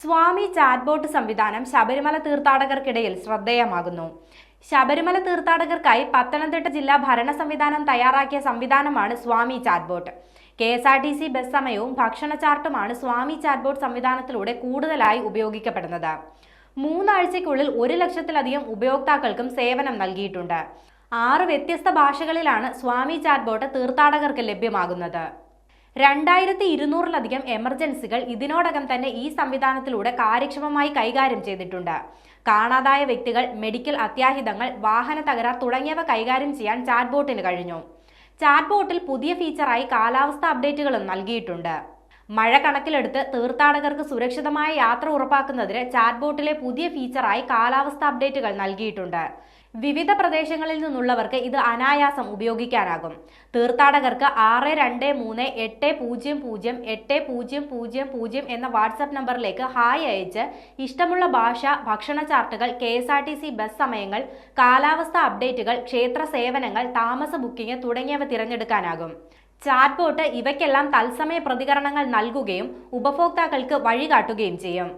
സ്വാമി chatbot സംവിധാനം ശബരിമല തീർത്ഥാടകർക്കിടയിൽ ശ്രദ്ധേയമാകുന്നു. ശബരിമല തീർത്ഥാടകർക്കായി പത്തനംതിട്ട ജില്ലാ ഭരണ സംവിധാനം തയ്യാറാക്കിയ സംവിധാനമാണ് സ്വാമി ചാറ്റ്ബോട്ട്. KSRTC ബസ് സമയവും ഭക്ഷണ ചാർട്ടുമാണ് സ്വാമി ചാറ്റ്ബോട്ട് സംവിധാനത്തിലൂടെ കൂടുതലായി ഉപയോഗിക്കപ്പെടുന്നത്. 3 ആഴ്ചയ്ക്കുള്ളിൽ 1 ലക്ഷത്തിലധികം ഉപയോക്താക്കൾക്കും സേവനം നൽകിയിട്ടുണ്ട്. 6 വ്യത്യസ്ത ഭാഷകളിലാണ് സ്വാമി ചാറ്റ്ബോട്ട് തീർത്ഥാടകർക്ക് ലഭ്യമാകുന്നത്. 2200-ലധികം എമർജൻസികൾ ഇതിനോടകം തന്നെ ഈ സംവിധാനത്തിലൂടെ കാര്യക്ഷമമായി കൈകാര്യം ചെയ്തിട്ടുണ്ട്. കാണാതായ വ്യക്തികൾ, മെഡിക്കൽ അത്യാഹിതങ്ങൾ, വാഹന തകരാർ തുടങ്ങിയവ കൈകാര്യം ചെയ്യാൻ ചാറ്റ്ബോട്ടിന് കഴിഞ്ഞു. ചാറ്റ്ബോട്ടിൽ പുതിയ ഫീച്ചറായി കാലാവസ്ഥ അപ്ഡേറ്റുകളും നൽകിയിട്ടുണ്ട്. മഴ കണക്കിലെടുത്ത് തീർത്ഥാടകർക്ക് സുരക്ഷിതമായ യാത്ര ഉറപ്പാക്കുന്നതിന് ചാറ്റ്ബോട്ടിലെ പുതിയ ഫീച്ചറായി കാലാവസ്ഥ അപ്ഡേറ്റുകൾ നൽകിയിട്ടുണ്ട്. വിവിധ പ്രദേശങ്ങളിൽ നിന്നുള്ളവർക്ക് ഇത് അനായാസം ഉപയോഗിക്കാനാകും. തീർത്ഥാടകർക്ക് 6238008000 എന്ന വാട്സാപ്പ് നമ്പറിലേക്ക് ഹായ് അയച്ച് ഇഷ്ടമുള്ള ഭാഷ, ഭക്ഷണ ചാർട്ടുകൾ, KSRTC ബസ് സമയങ്ങൾ, കാലാവസ്ഥ അപ്ഡേറ്റുകൾ, ക്ഷേത്ര സേവനങ്ങൾ, താമസ ബുക്കിംഗ് തുടങ്ങിയവ തിരഞ്ഞെടുക്കാനാകും. ചാറ്റ്ബോട്ട് ഇവയ്ക്കെല്ലാം തത്സമയ പ്രതികരണങ്ങൾ നൽകുകയും ഉപഭോക്താക്കൾക്ക് വഴികാട്ടുകയും ചെയ്യും.